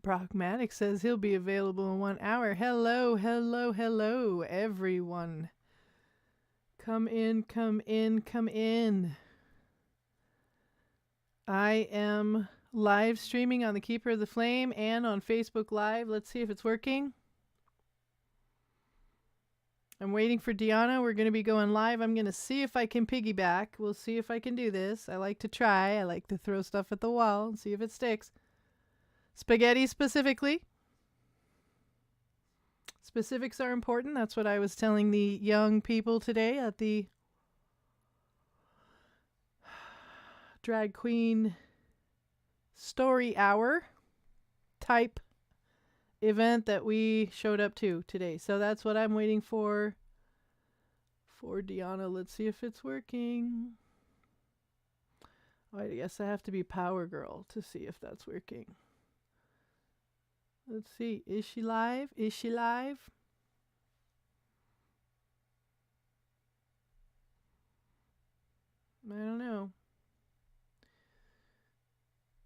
Pragmatic says he'll be available in 1 hour. Hello, hello, hello, everyone. Come in, come in, come in. I am live streaming on the Keeper of the Flame and on Facebook Live. Let's see if it's working. I'm waiting for Dianna. We're going to be going live. I'm going to see if I can piggyback. We'll see if I can do this. I like to try. I like to throw stuff at the wall and see if it sticks. Spaghetti specifically. Specifics are important. That's what I was telling the young people today at the drag queen story hour type event that we showed up to today. So that's what I'm waiting for Dianna. Let's see if it's working. I guess I have to be Power Girl to see if that's working. Let's see. Is she live? Is she live? I don't know.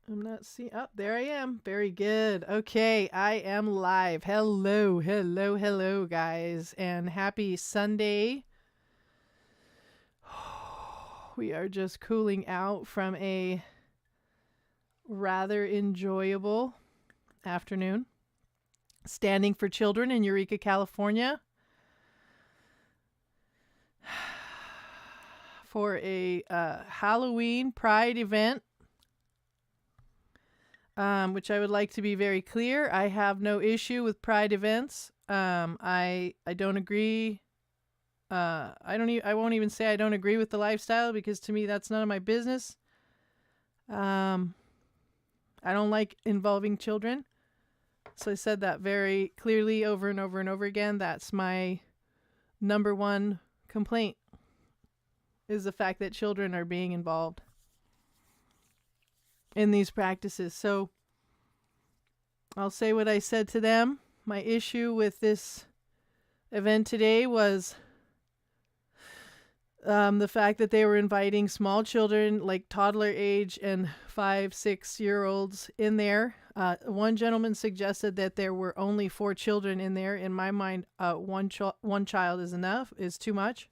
I'm not seeing. Oh, there I am. Very good. Okay, I am live. Hello, hello, hello, guys. And happy Sunday. We are just cooling out from a rather enjoyable afternoon standing for children in Eureka, California for a Halloween Pride event, which I would like to be very clear. I have no issue with Pride events. I don't agree. I won't even say I don't agree with the lifestyle, because to me that's none of my business. I don't like involving children. So I said that very clearly over and over and over again. That's my number one complaint, is the fact that children are being involved in these practices. So I'll say what I said to them. My issue with this event today was the fact that they were inviting small children, like toddler age and 5-6-year-olds in there. One gentleman suggested that there were only 4 children in there. In my mind, one child is enough, is too much.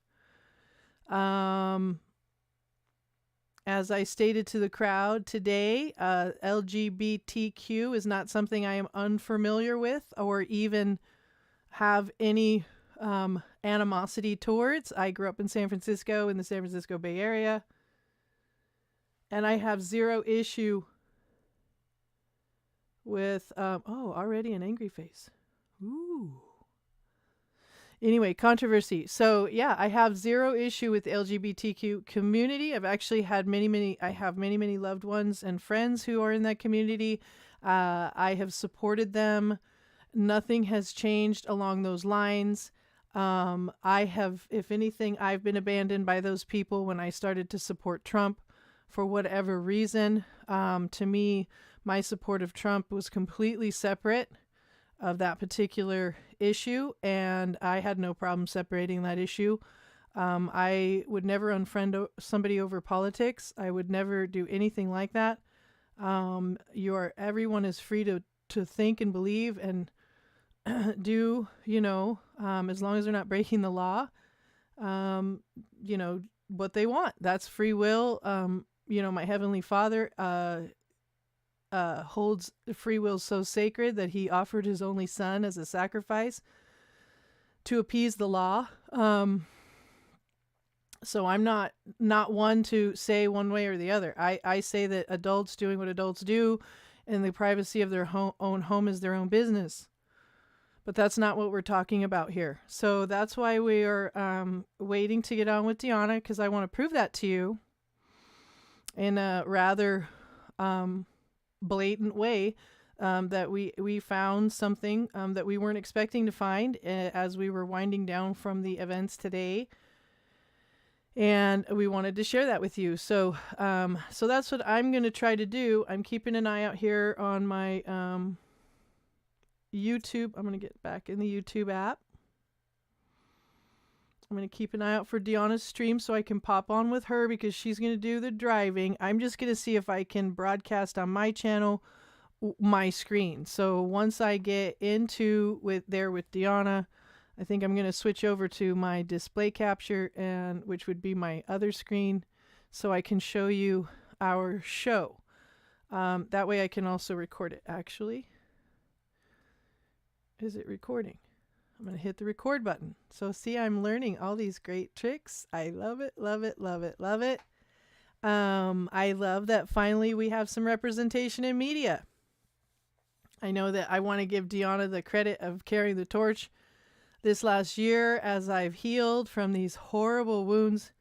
As I stated to the crowd today, LGBTQ is not something I am unfamiliar with or even have any animosity towards. I grew up in San Francisco, in the San Francisco Bay Area, and I have zero issue with already an angry face. Ooh. Anyway, controversy. So yeah, I have zero issue with the LGBTQ community. I've actually had many loved ones and friends who are in that community. I have supported them. Nothing has changed along those lines. I have, if anything, I've been abandoned by those people when I started to support Trump for whatever reason. To me, my support of Trump was completely separate of that particular issue, and I had no problem separating that issue. I would never unfriend somebody over politics. I would never do anything like that. Everyone is free to think and believe and do, as long as they're not breaking the law, what they want. That's free will. My Heavenly Father holds free will so sacred that he offered his only son as a sacrifice to appease the law. So I'm not one to say one way or the other. I say that adults doing what adults do in the privacy of their own home is their own business. But that's not what we're talking about here. So that's why we are waiting to get on with Dianna, because I want to prove that to you in a rather blatant way, that we found something that we weren't expecting to find as we were winding down from the events today. And we wanted to share that with you. So that's what I'm going to try to do. I'm keeping an eye out here on my YouTube. I'm going to get back in the YouTube app. I'm going to keep an eye out for Dianna's stream so I can pop on with her, because she's going to do the driving. I'm just going to see if I can broadcast on my channel my screen. So once I get into with Dianna, I think I'm going to switch over to my display capture, and which would be my other screen, so I can show you our show. That way I can also record it. Actually, is it recording? I'm going to hit the record button. So see, I'm learning all these great tricks. I love it, love it, love it, love it. I love that finally we have some representation in media. I know that I want to give Dianna the credit of carrying the torch this last year as I've healed from these horrible wounds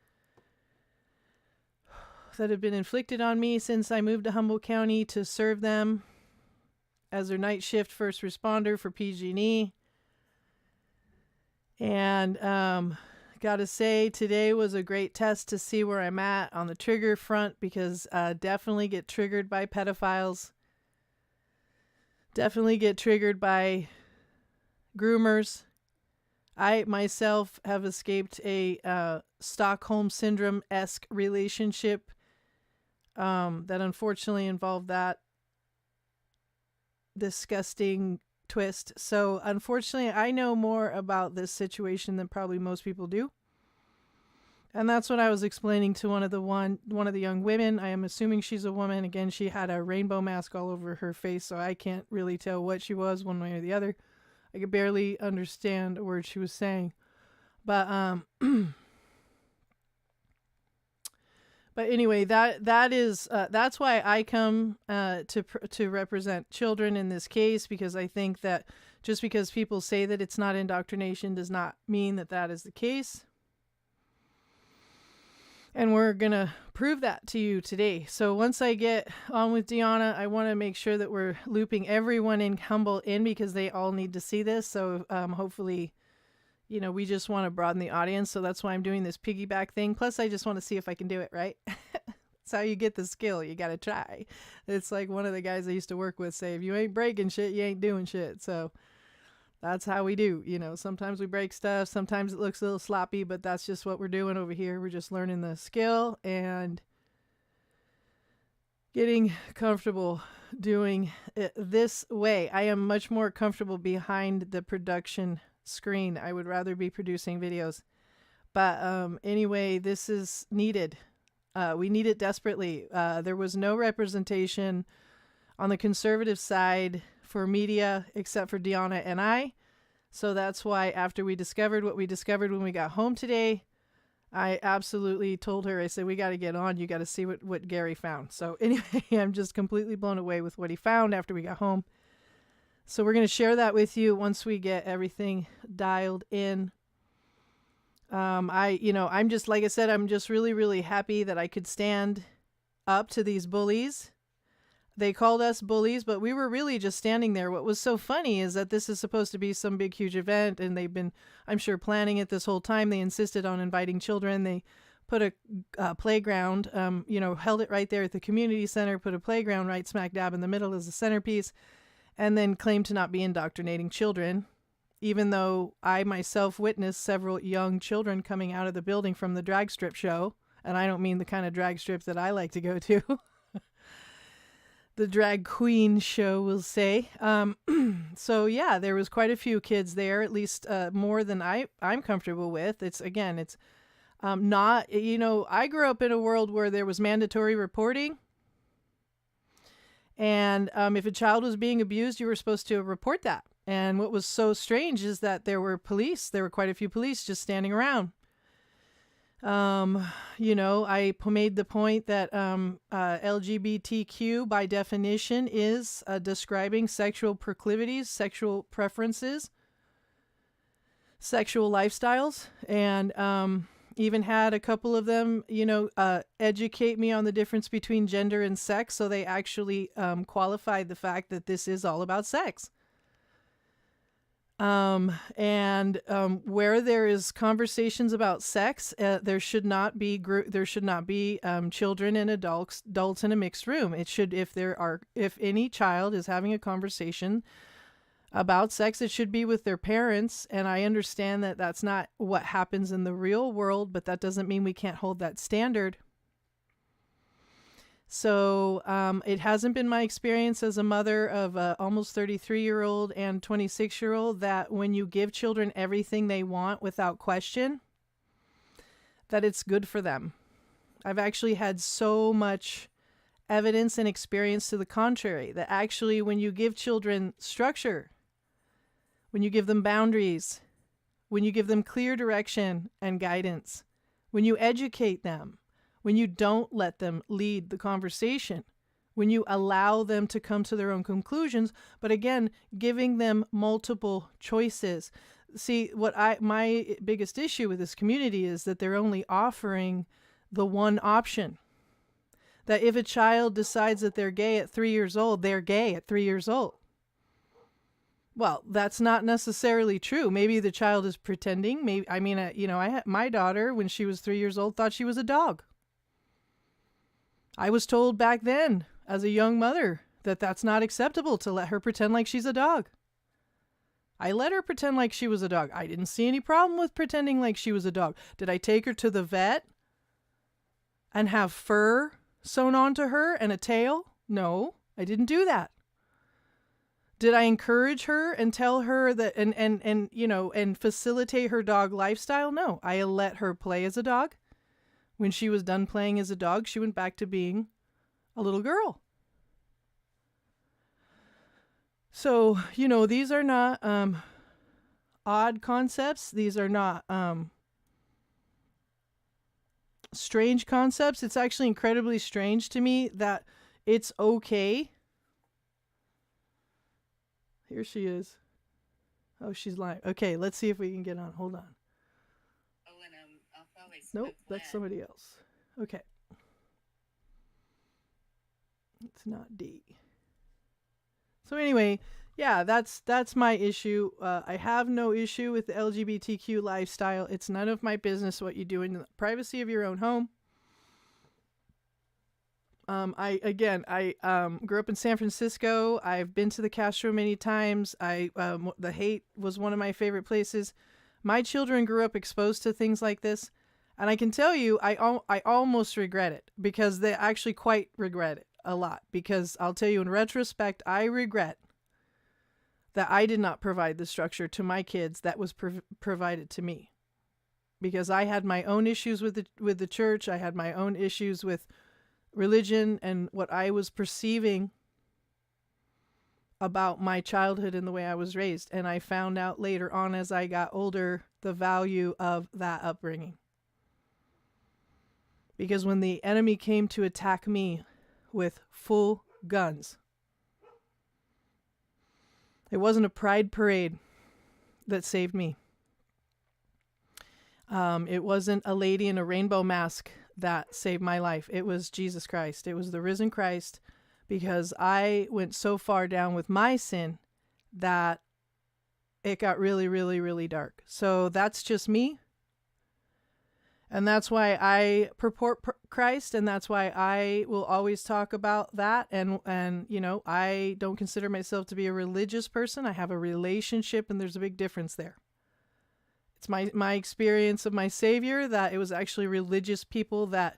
that have been inflicted on me since I moved to Humboldt County to serve them as their night shift first responder for PG&E. And gotta say, today was a great test to see where I'm at on the trigger front, because definitely get triggered by pedophiles. Definitely get triggered by groomers. I myself have escaped a Stockholm Syndrome-esque relationship that unfortunately involved that disgusting twist. So unfortunately, I know more about this situation than probably most people do. And that's what I was explaining to one of the young women. I am assuming she's a woman. Again, she had a rainbow mask all over her face, so I can't really tell what she was one way or the other. I could barely understand a word she was saying. But but anyway, that's why I come to represent children in this case, because I think that just because people say that it's not indoctrination does not mean that that is the case. And we're going to prove that to you today. So once I get on with Dianna, I want to make sure that we're looping everyone in Humboldt in, because they all need to see this. So hopefully, we just want to broaden the audience. So that's why I'm doing this piggyback thing. Plus, I just want to see if I can do it, right? That's how you get the skill. You got to try. It's like one of the guys I used to work with say, if you ain't breaking shit, you ain't doing shit. So that's how we do. Sometimes we break stuff. Sometimes it looks a little sloppy, but that's just what we're doing over here. We're just learning the skill and getting comfortable doing it this way. I am much more comfortable behind the production screen. I would rather be producing videos. But anyway, this is needed. We need it desperately. There was no representation on the conservative side for media except for Dianna and I. So that's why after we discovered what we discovered when we got home today, I absolutely told her, I said, we got to get on. You got to see what Gary found. So anyway, I'm just completely blown away with what he found after we got home. So we're going to share that with you once we get everything dialed in. I'm just, like I said, I'm just really, really happy that I could stand up to these bullies. They called us bullies, but we were really just standing there. What was so funny is that this is supposed to be some big, huge event, and they've been, I'm sure, planning it this whole time. They insisted on inviting children. They put a playground, held it right there at the community center, put a playground right smack dab in the middle as the centerpiece, and then claimed to not be indoctrinating children, even though I myself witnessed several young children coming out of the building from the drag strip show. And I don't mean the kind of drag strip that I like to go to. The drag queen show, we'll say. So yeah, there was quite a few kids there, at least more than I'm comfortable with. It's not, I grew up in a world where there was mandatory reporting. And if a child was being abused, you were supposed to report that. And what was so strange is that there were quite a few police just standing around. I made the point that LGBTQ by definition is describing sexual proclivities, sexual preferences, sexual lifestyles, and even had a couple of them, educate me on the difference between gender and sex. So they actually qualified the fact that this is all about sex. Where there is conversations about sex, there should not be children and adults in a mixed room. It should, if any child is having a conversation about sex, it should be with their parents. And I understand that that's not what happens in the real world, but that doesn't mean we can't hold that standard. So it hasn't been my experience as a mother of a almost 33-year-old and 26-year-old that when you give children everything they want without question, that it's good for them. I've actually had so much evidence and experience to the contrary, that actually when you give children structure, when you give them boundaries, when you give them clear direction and guidance, when you educate them, when you don't let them lead the conversation, when you allow them to come to their own conclusions, but again, giving them multiple choices. See, my biggest issue with this community is that they're only offering the one option. That if a child decides that they're gay at 3 years old, they're gay at 3 years old. Well, that's not necessarily true. Maybe the child is pretending. Maybe, I had my daughter when she was 3 years old thought she was a dog. I was told back then, as a young mother, that that's not acceptable to let her pretend like she's a dog. I let her pretend like she was a dog. I didn't see any problem with pretending like she was a dog. Did I take her to the vet and have fur sewn onto her and a tail? No, I didn't do that. Did I encourage her and tell her that and facilitate her dog lifestyle? No, I let her play as a dog. When she was done playing as a dog, she went back to being a little girl. So, these are not odd concepts. These are not strange concepts. It's actually incredibly strange to me that it's okay. Here she is. Oh, she's live. Okay, let's see if we can get on. Hold on. Nope, that's somebody else. Okay. It's not D. So anyway, yeah, that's my issue. I have no issue with the LGBTQ lifestyle. It's none of my business what you do in the privacy of your own home. I grew up in San Francisco. I've been to the Castro many times. The Haight was one of my favorite places. My children grew up exposed to things like this. And I can tell you, I almost regret it, because they actually quite regret it a lot, because I'll tell you in retrospect, I regret that I did not provide the structure to my kids that was provided to me, because I had my own issues with the church. I had my own issues with religion and what I was perceiving about my childhood and the way I was raised. And I found out later on as I got older the value of that upbringing. Because when the enemy came to attack me with full guns, it wasn't a pride parade that saved me. It wasn't a lady in a rainbow mask that saved my life. It was Jesus Christ. It was the risen Christ, because I went so far down with my sin that it got really, really, really dark. So that's just me. And that's why I purport Christ, and that's why I will always talk about that. And I don't consider myself to be a religious person. I have a relationship, and there's a big difference there. It's my experience of my Savior that it was actually religious people that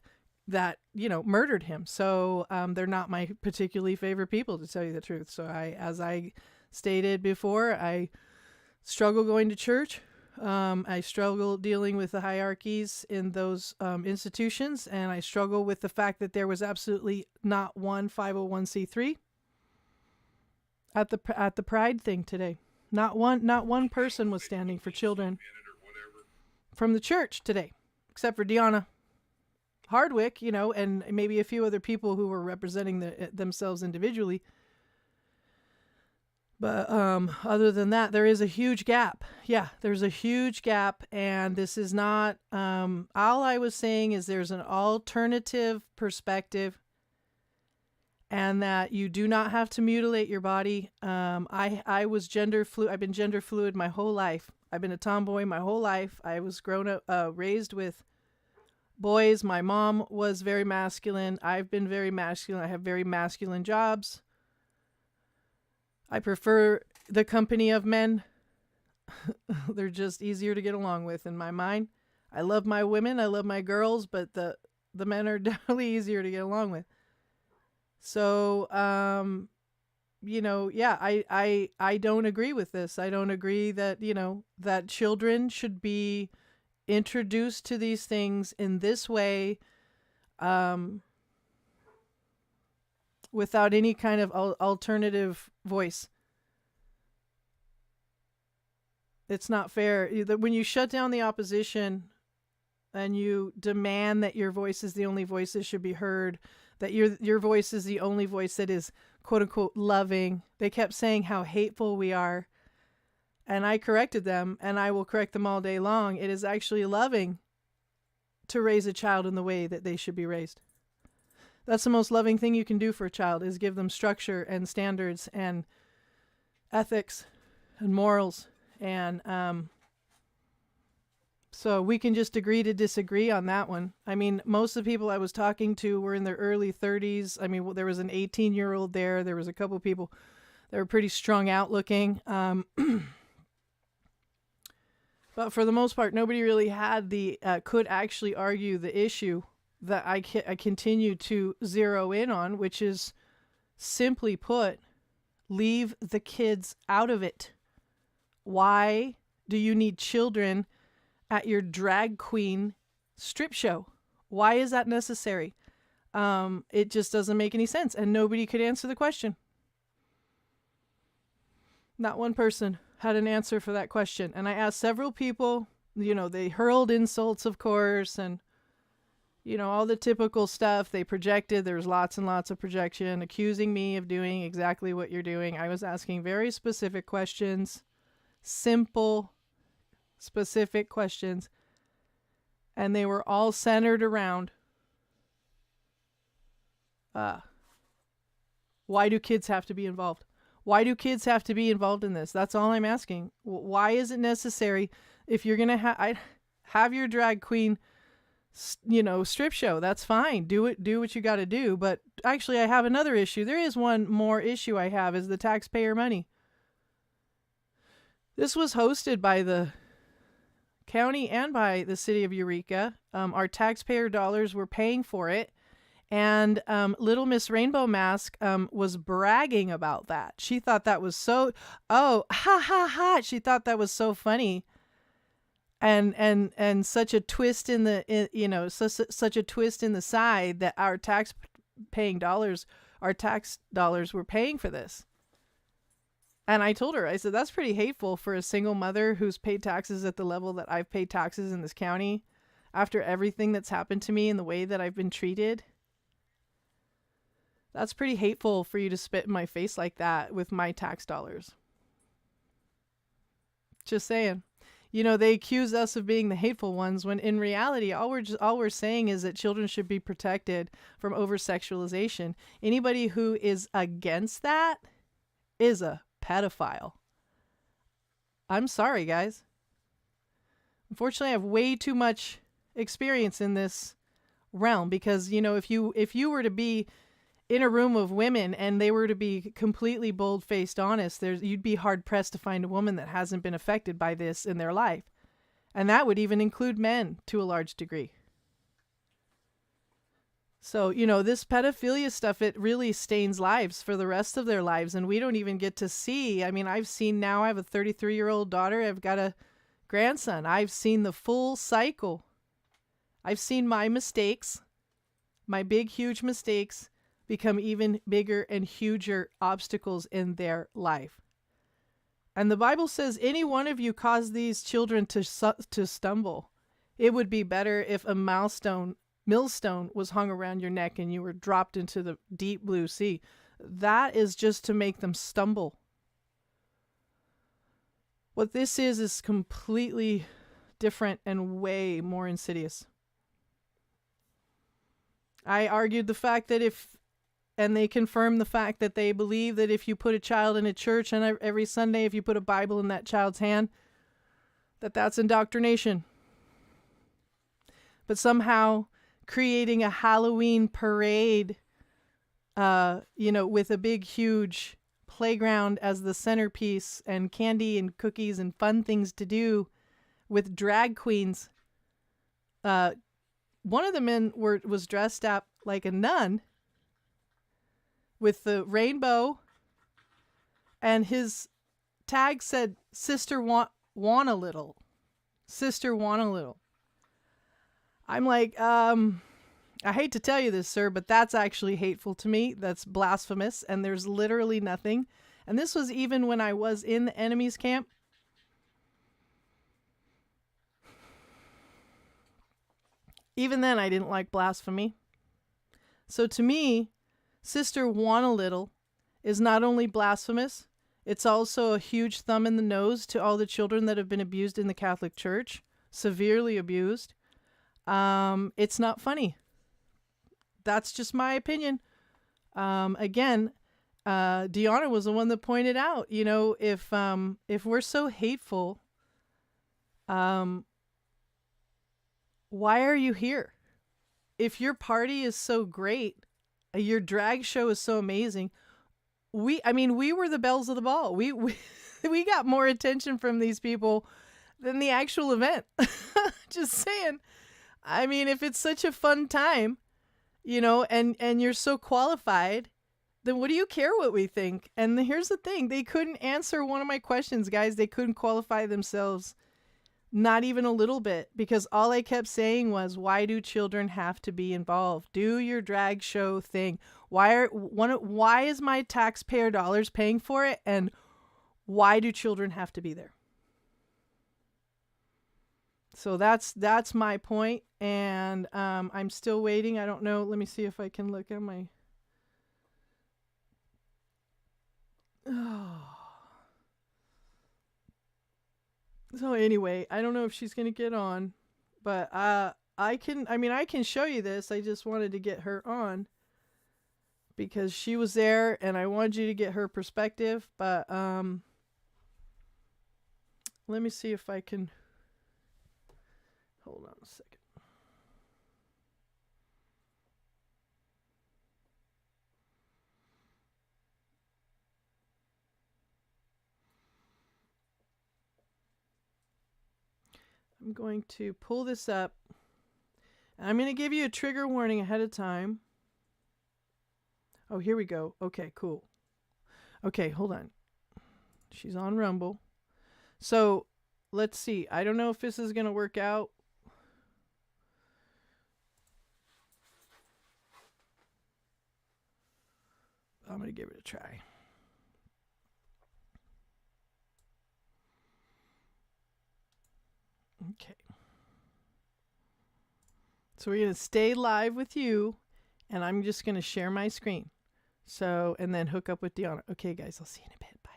murdered him. So they're not my particularly favorite people, to tell you the truth. So as I stated before, I struggle going to church. I struggle dealing with the hierarchies in those institutions, and I struggle with the fact that there was absolutely not one 501c3 at the Pride thing today. Not one person was standing for children from the church today, except for Dianna, Hardwick, and maybe a few other people who were representing themselves individually. But other than that, there is a huge gap. Yeah, there's a huge gap. And this is not, all I was saying is there's an alternative perspective, and that you do not have to mutilate your body. I was gender fluid. I've been gender fluid my whole life. I've been a tomboy my whole life. I was raised with boys. My mom was very masculine. I've been very masculine. I have very masculine jobs. I prefer the company of men. They're just easier to get along with in my mind. I love my women. I love my girls, but the men are definitely easier to get along with. So, yeah, I don't agree with this. I don't agree that, that children should be introduced to these things in this way, um, without any kind of alternative voice. It's not fair. When you shut down the opposition and you demand that your voice is the only voice that should be heard, that your voice is the only voice that is quote unquote loving. They kept saying how hateful we are. And I corrected them, and I will correct them all day long. It is actually loving to raise a child in the way that they should be raised. That's the most loving thing you can do for a child, is give them structure and standards and ethics and morals. And so we can just agree to disagree on that one. I mean, most of the people I was talking to were in their early 30s. I mean, there was an 18-year-old there. There was a couple people that were pretty strung out looking. But for the most part, nobody really had could actually argue the issue that I continue to zero in on, which is, simply put, leave the kids out of it. Why do you need children at your drag queen strip show? Why is that necessary? It just doesn't make any sense, and nobody could answer the question. Not one person had an answer for that question. And I asked several people, they hurled insults, of course, and, all the typical stuff. They projected. There was lots and lots of projection, accusing me of doing exactly what you're doing. I was asking very specific questions, simple, specific questions, and they were all centered around, why do kids have to be involved? Why do kids have to be involved in this? That's all I'm asking. Why is it necessary? If you're going to have your drag queen, strip show, that's fine. Do what you got to do. But actually, I have another issue. There is one more issue I have, is the taxpayer money. This was hosted by the county and by the city of Eureka. Our taxpayer dollars were paying for it. And Little Miss Rainbow Mask was bragging about that. She thought that was ha ha ha. She thought that was so funny, and such a twist in the such a twist in the side that our tax dollars were paying for this. And I told her, I said, that's pretty hateful for a single mother who's paid taxes at the level that I've paid taxes in this county, after everything that's happened to me and the way that I've been treated. That's pretty hateful for you to spit in my face like that with my tax dollars. Just saying. They accuse us of being the hateful ones, when in reality, all we're saying is that children should be protected from over-sexualization. Anybody who is against that is a pedophile. I'm sorry, guys. Unfortunately, I have way too much experience in this realm, because, if you were to be in a room of women and they were to be completely bold-faced honest, you'd be hard-pressed to find a woman that hasn't been affected by this in their life. And that would even include men to a large degree. So, this pedophilia stuff, it really stains lives for the rest of their lives, and we don't even get to see. I mean, I've seen now, I have a 33-year-old daughter, I've got a grandson. I've seen the full cycle. I've seen my mistakes, my big, huge mistakes, become even bigger and huger obstacles in their life. And the Bible says, any one of you cause these children to stumble. It would be better if a millstone was hung around your neck and you were dropped into the deep blue sea. That is just to make them stumble. What this is completely different and way more insidious. I argued the fact that and they confirmed the fact that they believe that if you put a child in a church and every Sunday, if you put a Bible in that child's hand, that's indoctrination. But somehow creating a Halloween parade, with a big, huge playground as the centerpiece and candy and cookies and fun things to do with drag queens. One of the men was dressed up like a nun. with the rainbow, and his tag said, "Sister want a little." Sister want a little. I'm like, I hate to tell you this, sir, but that's actually hateful to me. That's blasphemous, and there's literally nothing. And this was even when I was in the enemy's camp. Even then, I didn't like blasphemy. So to me, Sister want a little is not only blasphemous, it's also a huge thumb in the nose to all the children that have been abused in the Catholic Church, severely abused. It's not funny. That's just my opinion. Again, Dianna was the one that pointed out, you know, if we're so hateful, why are you here? If your party is so great, your drag show is so amazing, we were the belles of the ball. We we got more attention from these people than the actual event. Just saying. I mean, if it's such a fun time, you know, and you're so qualified, then what do you care what we think? And here's the thing. They couldn't answer one of my questions, guys. They couldn't qualify themselves. Not even a little bit, because all I kept saying was, why do children have to be involved? Do your drag show thing. Why is my taxpayer dollars paying for it? And why do children have to be there? So that's my point, and I'm still waiting. I don't know. Let me see if I can look at my. Oh. So anyway, I don't know if she's gonna get on, but I can show you this. I just wanted to get her on because she was there, and I wanted you to get her perspective. But let me see if I can. Hold on a second. I'm going to pull this up. I'm going to give you a trigger warning ahead of time. Oh, here we go. Okay, cool. Okay, hold on. She's on Rumble. So, let's see. I don't know if this is going to work out. I'm going to give it a try. Okay. So we're going to stay live with you, and I'm just going to share my screen. So, and then hook up with Dianna. Okay, guys, I'll see you in a bit. Bye.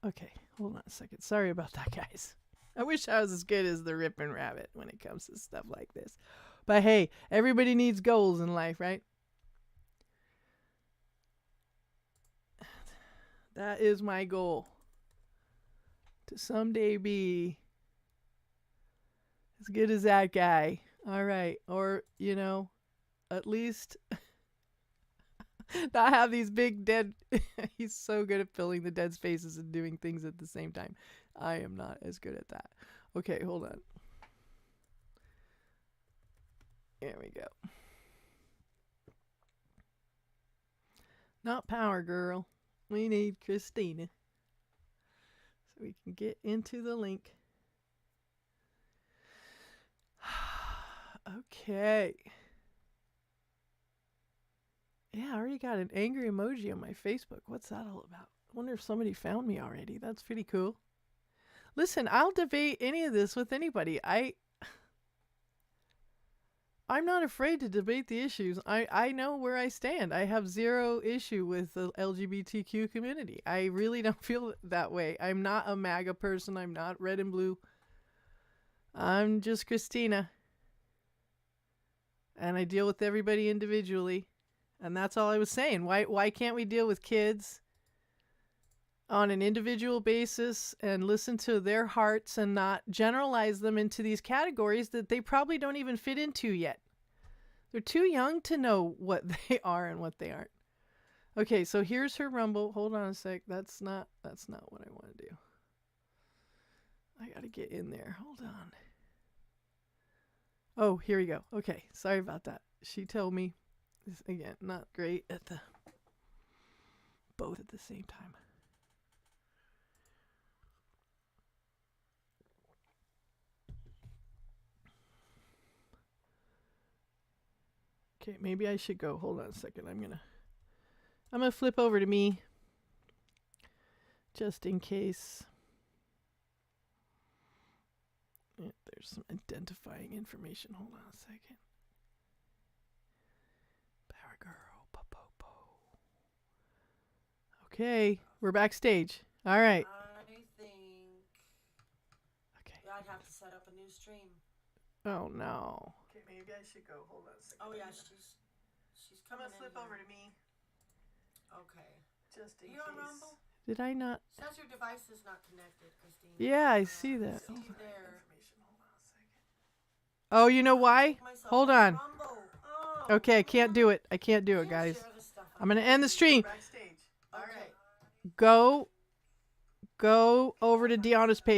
Okay, hold on a second. Sorry about that, guys. I wish I was as good as the Rippin' Rabbit when it comes to stuff like this. But hey, everybody needs goals in life, right? That is my goal. To someday be as good as that guy. All right. Or, you know, at least not have these big dead. He's so good at filling the dead spaces and doing things at the same time. I am not as good at that. Okay, hold on. There we go. Not Power Girl. We need Christina. So we can get into the link. Okay. Yeah, I already got an angry emoji on my Facebook. What's that all about? I wonder if somebody found me already. That's pretty cool. Listen, I'll debate any of this with anybody. I'm not afraid to debate the issues. I know where I stand. I have zero issue with the LGBTQ community. I really don't feel that way. I'm not a MAGA person. I'm not red and blue. I'm just Christina. And I deal with everybody individually. And that's all I was saying. Why can't we deal with kids on an individual basis and listen to their hearts and not generalize them into these categories that they probably don't even fit into yet. They're too young to know what they are and what they aren't. Okay, so here's her rumble. Hold on a sec. That's not what I want to do. I got to get in there. Hold on. Oh, here we go. Okay, sorry about that. She told me, this, again, not great at the both at the same time. Okay, maybe I should go. Hold on a second. I'm gonna flip over to me just in case. Yeah, there's some identifying information. Hold on a second. Power girl, po. Okay, we're backstage. All right. I think. Okay. Yeah, I'd have to set up a new stream. Oh no. Okay, maybe I should go. Hold on a second. Oh yeah, she's coming in. I'm gonna flip over to me. Okay. Just in you case. on Rumble? Did I not? Says your device is not connected, Christine. Yeah, I see that. See you there. Oh, you know why? Hold on. Oh. Okay, I can't do it. I can't do it, guys. I'm gonna end the stream. Okay. Go over to Dianna's page.